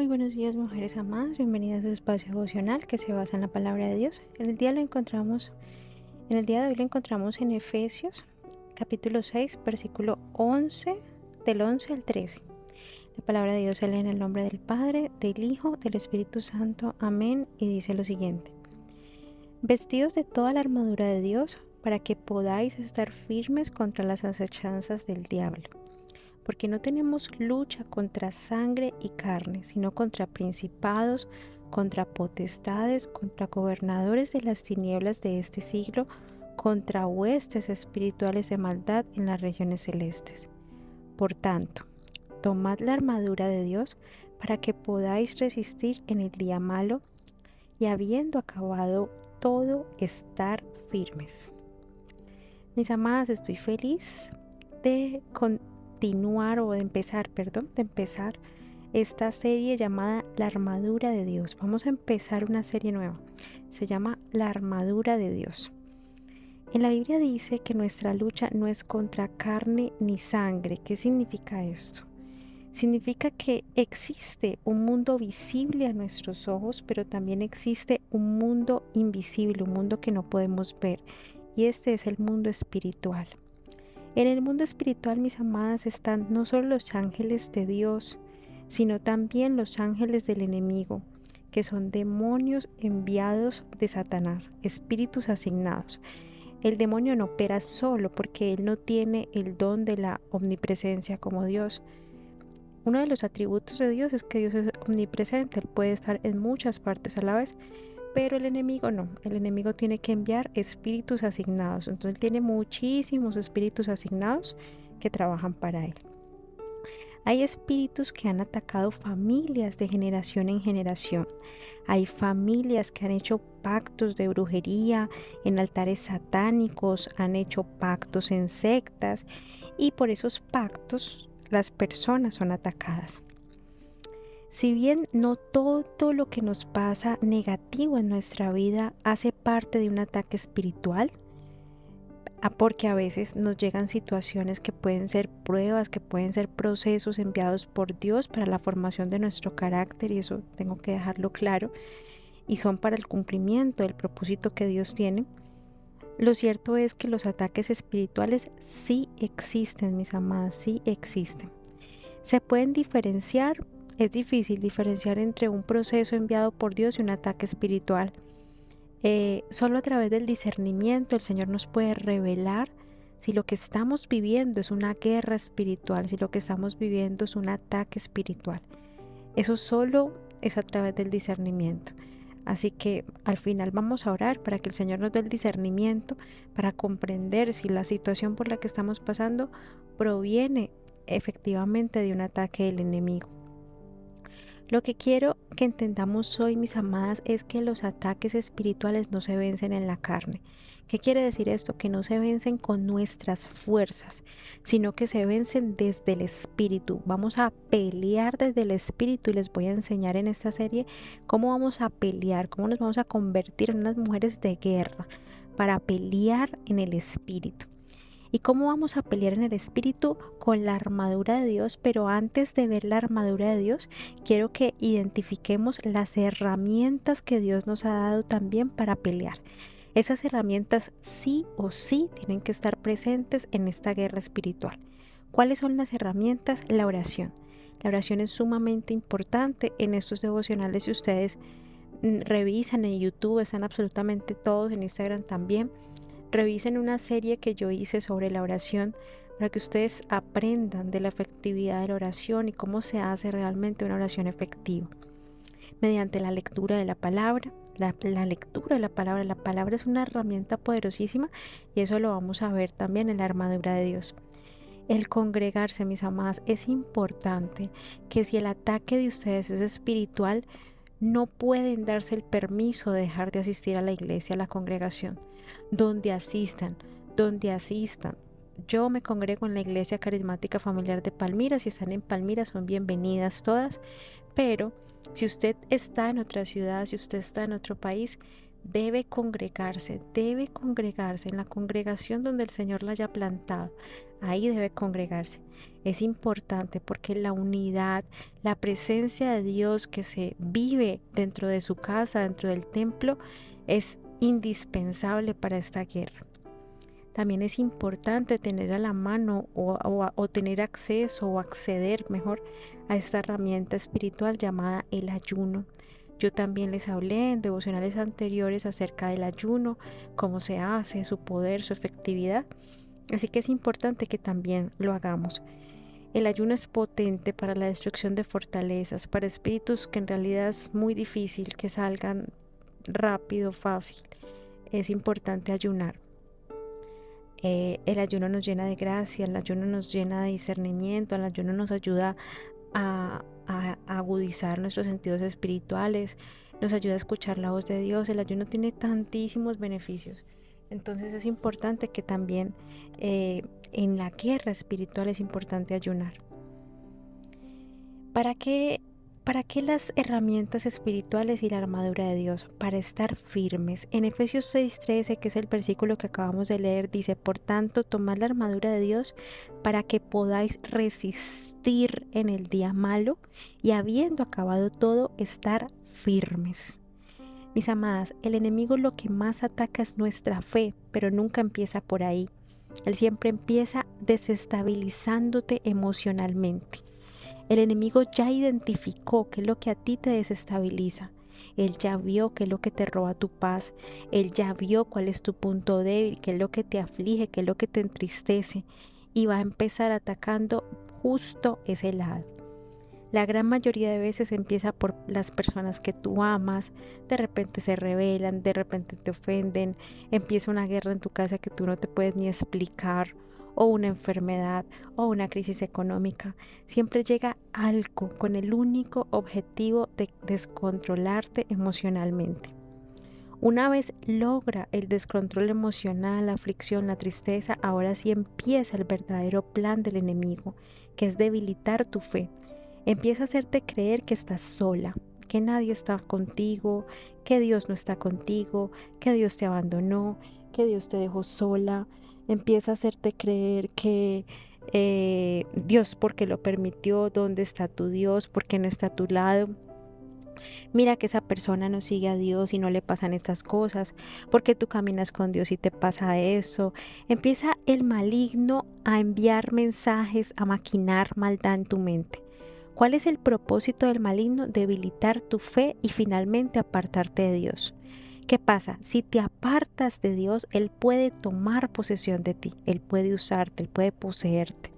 Muy buenos días, mujeres amadas, bienvenidas a este espacio devocional que se basa en la palabra de Dios. En el día de hoy lo encontramos en Efesios, capítulo 6, versículo 11, del 11 al 13. La palabra de Dios se lee en el nombre del Padre, del Hijo, del Espíritu Santo. Amén. Y dice lo siguiente: Vestidos de toda la armadura de Dios, para que podáis estar firmes contra las acechanzas del diablo. Porque no tenemos lucha contra sangre y carne, sino contra principados, contra potestades, contra gobernadores de las tinieblas de este siglo, contra huestes espirituales de maldad en las regiones celestes. Por tanto, tomad la armadura de Dios para que podáis resistir en el día malo y habiendo acabado todo, estar firmes. Mis amadas, estoy feliz de empezar esta serie llamada La Armadura de Dios. Vamos a empezar una serie nueva. Se llama La Armadura de Dios. En la Biblia dice que nuestra lucha no es contra carne ni sangre. ¿Qué significa esto? Significa que existe un mundo visible a nuestros ojos, pero también existe un mundo invisible, un mundo que no podemos ver. Y este es el mundo espiritual. En el mundo espiritual, mis amadas, están no solo los ángeles de Dios, sino también los ángeles del enemigo, que son demonios enviados de Satanás, espíritus asignados. El demonio no opera solo porque él no tiene el don de la omnipresencia como Dios. Uno de los atributos de Dios es que Dios es omnipresente, él puede estar en muchas partes a la vez, pero el enemigo no, el enemigo tiene que enviar espíritus asignados. Entonces él tiene muchísimos espíritus asignados que trabajan para él. Hay espíritus que han atacado familias de generación en generación. Hay familias que han hecho pactos de brujería en altares satánicos, han hecho pactos en sectas y por esos pactos las personas son atacadas. Si bien no todo lo que nos pasa negativo en nuestra vida hace parte de un ataque espiritual, porque a veces nos llegan situaciones que pueden ser pruebas, que pueden ser procesos enviados por Dios para la formación de nuestro carácter, y eso tengo que dejarlo claro, y son para el cumplimiento del propósito que Dios tiene. Lo cierto es que los ataques espirituales sí existen, mis amadas, sí existen. Se pueden diferenciar. Es difícil diferenciar entre un proceso enviado por Dios y un ataque espiritual. Solo a través del discernimiento el Señor nos puede revelar si lo que estamos viviendo es una guerra espiritual, si lo que estamos viviendo es un ataque espiritual. Eso solo es a través del discernimiento. Así que al final vamos a orar para que el Señor nos dé el discernimiento para comprender si la situación por la que estamos pasando proviene efectivamente de un ataque del enemigo. Lo que quiero que entendamos hoy, mis amadas, es que los ataques espirituales no se vencen en la carne. ¿Qué quiere decir esto? Que no se vencen con nuestras fuerzas, sino que se vencen desde el espíritu. Vamos a pelear desde el espíritu y les voy a enseñar en esta serie cómo vamos a pelear, cómo nos vamos a convertir en unas mujeres de guerra para pelear en el espíritu. ¿Y cómo vamos a pelear en el espíritu? Con la armadura de Dios. Pero antes de ver la armadura de Dios, quiero que identifiquemos las herramientas que Dios nos ha dado también para pelear. Esas herramientas sí o sí tienen que estar presentes en esta guerra espiritual. ¿Cuáles son las herramientas? La oración. La oración es sumamente importante en estos devocionales. Si ustedes revisan en YouTube, están absolutamente todos, en Instagram también. Revisen una serie que yo hice sobre la oración para que ustedes aprendan de la efectividad de la oración y cómo se hace realmente una oración efectiva. Mediante la lectura de la palabra, la lectura de la palabra es una herramienta poderosísima y eso lo vamos a ver también en la armadura de Dios. El congregarse, mis amadas, es importante que si el ataque de ustedes es espiritual, no pueden darse el permiso de dejar de asistir a la iglesia, a la congregación, donde asistan. Yo me congrego en la Iglesia Carismática Familiar de Palmira. Si están en Palmira, son bienvenidas todas, pero si usted está en otra ciudad, si usted está en otro país, debe congregarse en la congregación donde el Señor la haya plantado. Ahí debe congregarse. Es importante porque la unidad, la presencia de Dios que se vive dentro de su casa, dentro del templo, es indispensable para esta guerra. También es importante tener a la mano o tener acceso o acceder mejor a esta herramienta espiritual llamada el ayuno. Yo también les hablé en devocionales anteriores acerca del ayuno, cómo se hace, su poder, su efectividad. Así que es importante que también lo hagamos. El ayuno es potente para la destrucción de fortalezas, para espíritus que en realidad es muy difícil que salgan rápido, fácil. Es importante ayunar. El ayuno nos llena de gracia, el ayuno nos llena de discernimiento, el ayuno nos ayuda a agudizar nuestros sentidos espirituales, nos ayuda a escuchar la voz de Dios. El ayuno tiene tantísimos beneficios. Entonces es importante que también en la guerra espiritual es importante ayunar. ¿Para qué las herramientas espirituales y la armadura de Dios? Para estar firmes. En Efesios 6:13, que es el versículo que acabamos de leer, dice: por tanto, tomad la armadura de Dios para que podáis resistir en el día malo y, habiendo acabado todo, estar firmes. Mis amadas, el enemigo lo que más ataca es nuestra fe, pero nunca empieza por ahí. Él siempre empieza desestabilizándote emocionalmente. El enemigo ya identificó qué es lo que a ti te desestabiliza. Él ya vio qué es lo que te roba tu paz. Él ya vio cuál es tu punto débil, qué es lo que te aflige, qué es lo que te entristece. Y va a empezar atacando justo ese lado. La gran mayoría de veces empieza por las personas que tú amas. De repente se rebelan, de repente te ofenden. Empieza una guerra en tu casa que tú no te puedes ni explicar, o una enfermedad, o una crisis económica. Siempre llega algo con el único objetivo de descontrolarte emocionalmente. Una vez logra el descontrol emocional, la aflicción, la tristeza, ahora sí empieza el verdadero plan del enemigo, que es debilitar tu fe. Empieza a hacerte creer que estás sola, que nadie está contigo, que Dios no está contigo, que Dios te abandonó, que Dios te dejó sola. Empieza a hacerte creer que Dios, porque lo permitió, ¿dónde está tu Dios? ¿Por qué no está a tu lado? Mira que esa persona no sigue a Dios y no le pasan estas cosas, porque tú caminas con Dios y te pasa eso. Empieza el maligno a enviar mensajes, a maquinar maldad en tu mente. ¿Cuál es el propósito del maligno? Debilitar tu fe y finalmente apartarte de Dios. ¿Qué pasa? Si te apartas de Dios, Él puede tomar posesión de ti, Él puede usarte, Él puede poseerte.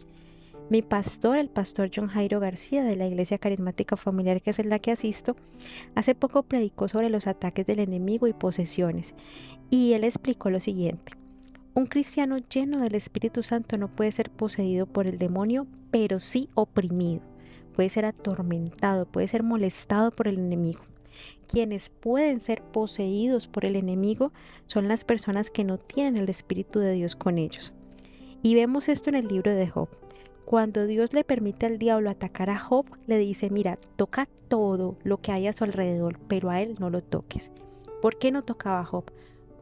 Mi pastor, el pastor John Jairo García de la Iglesia Carismática Familiar, que es en la que asisto, hace poco predicó sobre los ataques del enemigo y posesiones. Y él explicó lo siguiente: un cristiano lleno del Espíritu Santo no puede ser poseído por el demonio, pero sí oprimido. Puede ser atormentado, puede ser molestado por el enemigo. Quienes pueden ser poseídos por el enemigo son las personas que no tienen el Espíritu de Dios con ellos. Y vemos esto en el libro de Job. Cuando Dios le permite al diablo atacar a Job, le dice: mira, toca todo lo que hay a su alrededor, pero a él no lo toques. ¿Por qué no tocaba a Job?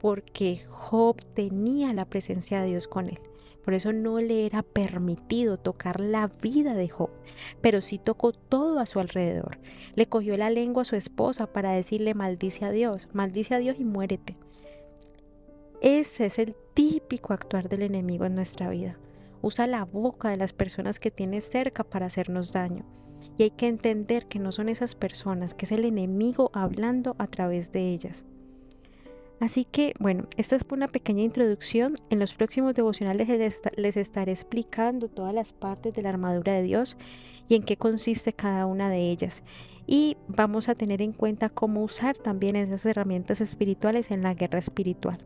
Porque Job tenía la presencia de Dios con él. Por eso no le era permitido tocar la vida de Job, pero sí tocó todo a su alrededor. Le cogió la lengua a su esposa para decirle: maldice a Dios y muérete. Ese es el típico actuar del enemigo en nuestra vida. Usa la boca de las personas que tienes cerca para hacernos daño. Y hay que entender que no son esas personas, que es el enemigo hablando a través de ellas. Así que, bueno, esta fue una pequeña introducción. En los próximos devocionales les estaré explicando todas las partes de la armadura de Dios y en qué consiste cada una de ellas. Y vamos a tener en cuenta cómo usar también esas herramientas espirituales en la guerra espiritual.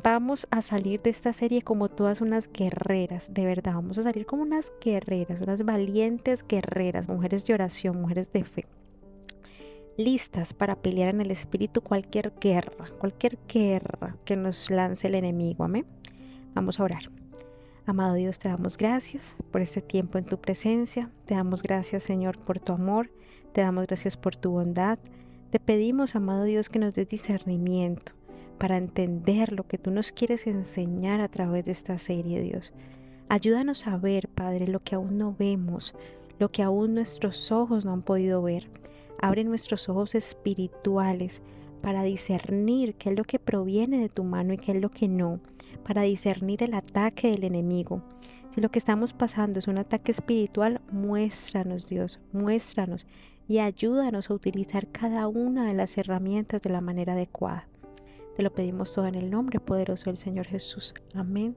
Vamos a salir de esta serie como todas unas guerreras, de verdad. Vamos a salir como unas guerreras, unas valientes guerreras, mujeres de oración, mujeres de fe, listas para pelear en el espíritu cualquier guerra que nos lance el enemigo. Amén. Vamos a orar. Amado Dios, te damos gracias por este tiempo en tu presencia. Te damos gracias, Señor, por tu amor. Te damos gracias por tu bondad. Te pedimos, amado Dios, que nos des discernimiento para entender lo que tú nos quieres enseñar a través de esta serie, Dios. Ayúdanos a ver, Padre, lo que aún no vemos, lo que aún nuestros ojos no han podido ver. Abre nuestros ojos espirituales para discernir qué es lo que proviene de tu mano y qué es lo que no, para discernir el ataque del enemigo. Si lo que estamos pasando es un ataque espiritual, muéstranos, Dios, muéstranos y ayúdanos a utilizar cada una de las herramientas de la manera adecuada. Te lo pedimos todo en el nombre poderoso del Señor Jesús. Amén